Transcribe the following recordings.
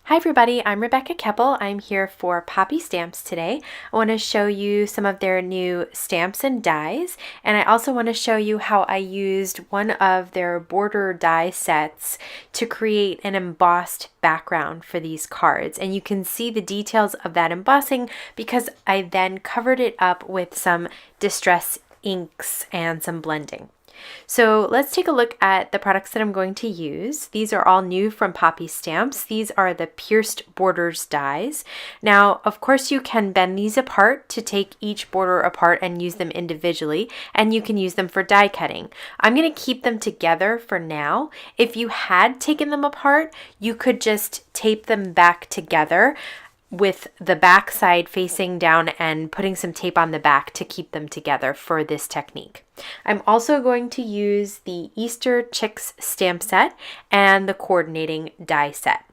Hi everybody, I'm Rebecca Keppel. I'm here for Poppystamps today. I want to show you some of their new stamps and dies, and I also want to show you how I used one of their border die sets to create an embossed background for these cards. And you can see the details of that embossing because I then covered it up with some distress inks and some blending. So let's take a look at the products that I'm going to use. These are all new from Poppystamps. These are the Pierced Borders dies. Now, of course, you can bend these apart to take each border apart and use them individually, and you can use them for die cutting. I'm going to keep them together for now. If you had taken them apart, you could just tape them back together with the back side facing down and putting some tape on the back to keep them together for this technique. I'm also going to use the Easter Chicks stamp set and the coordinating die set.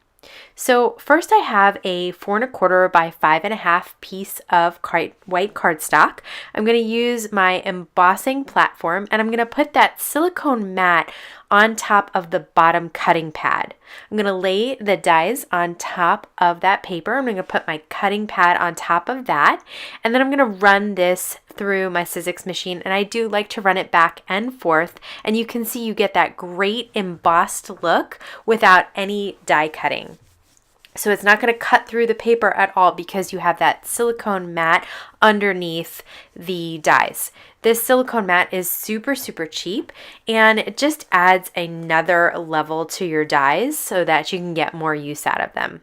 So first I have a 4 1/4 by 5 1/2 piece of white cardstock. I'm going to use my embossing platform and I'm going to put that silicone mat on top of the bottom cutting pad. I'm going to lay the dies on top of that paper. I'm going to put my cutting pad on top of that, and then I'm going to run this through my Sizzix machine, and I do like to run it back and forth, and you can see you get that great embossed look without any die cutting. So it's not going to cut through the paper at all because you have that silicone mat underneath the dies. This silicone mat is super cheap, and it just adds another level to your dies so that you can get more use out of them.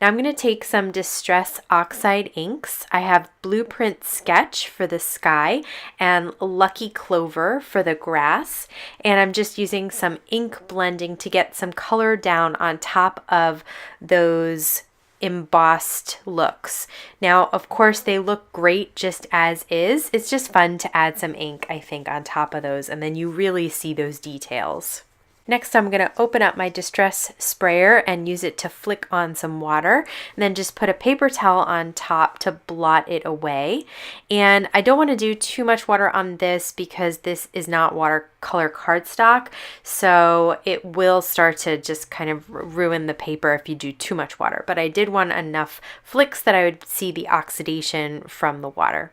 Now I'm going to take some Distress Oxide inks. I have Blueprint Sketch for the sky and Lucky Clover for the grass, and I'm just using some ink blending to get some color down on top of those embossed looks. Now, of course, they look great just as is. It's just fun to add some ink, I think, on top of those, and then you really see those details. Next, I'm going to open up my Distress sprayer and use it to flick on some water, and then just put a paper towel on top to blot it away. And I don't want to do too much water on this because this is not watercolor cardstock, so it will start to just kind of ruin the paper if you do too much water. But I did want enough flicks that I would see the oxidation from the water.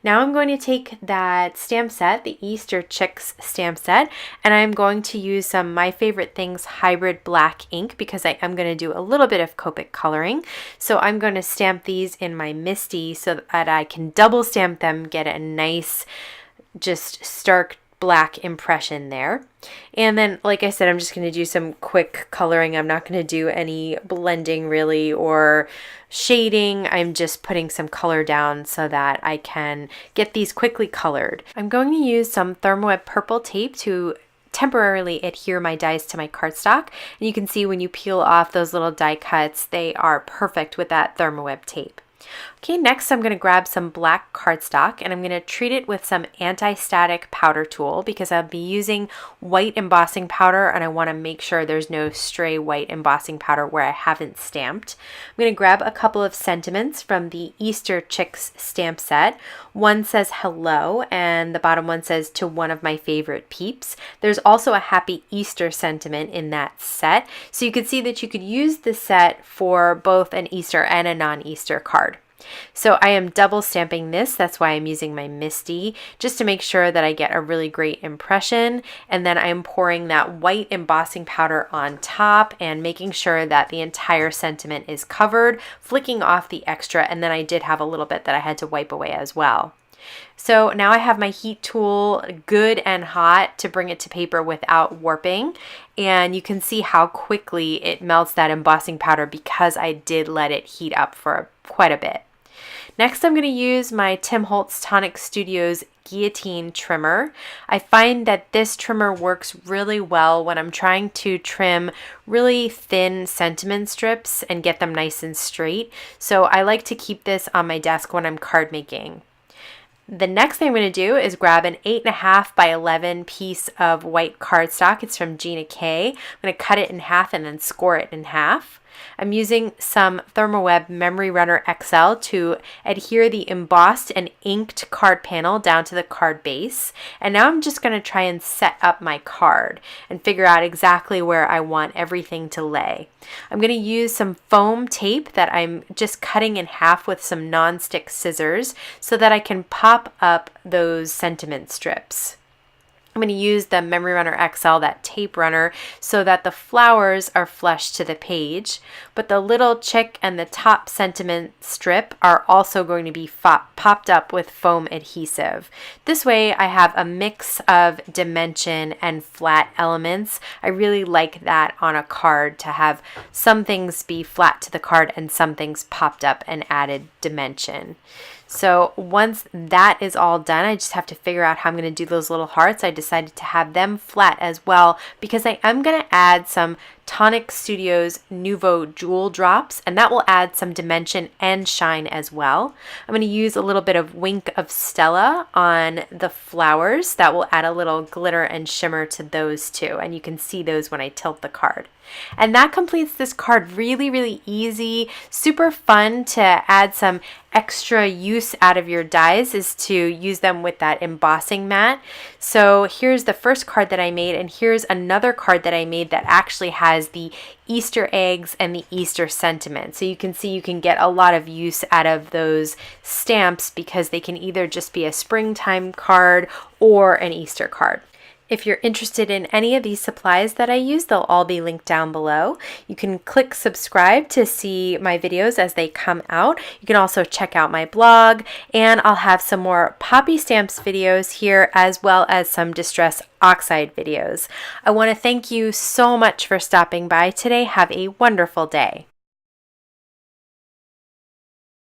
Now I'm going to take that stamp set, the Easter Chicks stamp set, and I'm going to use some My Favorite Things hybrid black ink because I am going to do a little bit of Copic coloring. So I'm going to stamp these in my Misty so that I can double stamp them, get a nice, just stark black impression there. And then, like I said, I'm just going to do some quick coloring. I'm not going to do any blending really or shading. I'm just putting some color down so that I can get these quickly colored. I'm going to use some Thermoweb purple tape to temporarily adhere my dies to my cardstock. And you can see when you peel off those little die cuts, they are perfect with that Thermoweb tape. Okay, next I'm going to grab some black cardstock and I'm going to treat it with some anti-static powder tool because I'll be using white embossing powder and I want to make sure there's no stray white embossing powder where I haven't stamped. I'm going to grab a couple of sentiments from the Easter Chicks stamp set. One says hello and the bottom one says to one of my favorite peeps. There's also a Happy Easter sentiment in that set, so you could see that you could use the set for both an Easter and a non-Easter card. So I am double stamping this, that's why I'm using my Misty, just to make sure that I get a really great impression, and then I'm pouring that white embossing powder on top and making sure that the entire sentiment is covered, flicking off the extra, and then I did have a little bit that I had to wipe away as well. So now I have my heat tool good and hot to bring it to paper without warping, and you can see how quickly it melts that embossing powder because I did let it heat up for quite a bit. Next, I'm going to use my Tim Holtz Tonic Studios guillotine trimmer. I find that this trimmer works really well when I'm trying to trim really thin sentiment strips and get them nice and straight. So I like to keep this on my desk when I'm card making. The next thing I'm going to do is grab an 8.5 by 11 piece of white cardstock. It's from Gina K. I'm going to cut it in half and then score it in half. I'm using some Thermoweb Memory Runner XL to adhere the embossed and inked card panel down to the card base. And now I'm just going to try and set up my card and figure out exactly where I want everything to lay. I'm going to use some foam tape that I'm just cutting in half with some non-stick scissors so that I can pop up those sentiment strips. I'm going to use the Memory Runner XL, that tape runner, so that the flowers are flush to the page, but the little chick and the top sentiment strip are also going to be popped up with foam adhesive. This way I have a mix of dimension and flat elements. I really like that on a card, to have some things be flat to the card and some things popped up and added dimension. So once that is all done, I just have to figure out how I'm going to do those little hearts. I decided to have them flat as well because I am going to add some Tonic Studios Nouveau Jewel Drops, and that will add some dimension and shine as well. I'm going to use a little bit of Wink of Stella on the flowers. That will add a little glitter and shimmer to those too, and you can see those when I tilt the card. And that completes this card. Really, really easy, super fun to add some extra use out of your dies is to use them with that embossing mat. So here's the first card that I made, and here's another card that I made that actually has the Easter eggs and the Easter sentiment. So you can see you can get a lot of use out of those stamps because they can either just be a springtime card or an Easter card. If you're interested in any of these supplies that I use, they'll all be linked down below. You can click subscribe to see my videos as they come out. You can also check out my blog, and I'll have some more Poppystamps videos here as well as some Distress Oxide videos. I want to thank you so much for stopping by today. Have a wonderful day.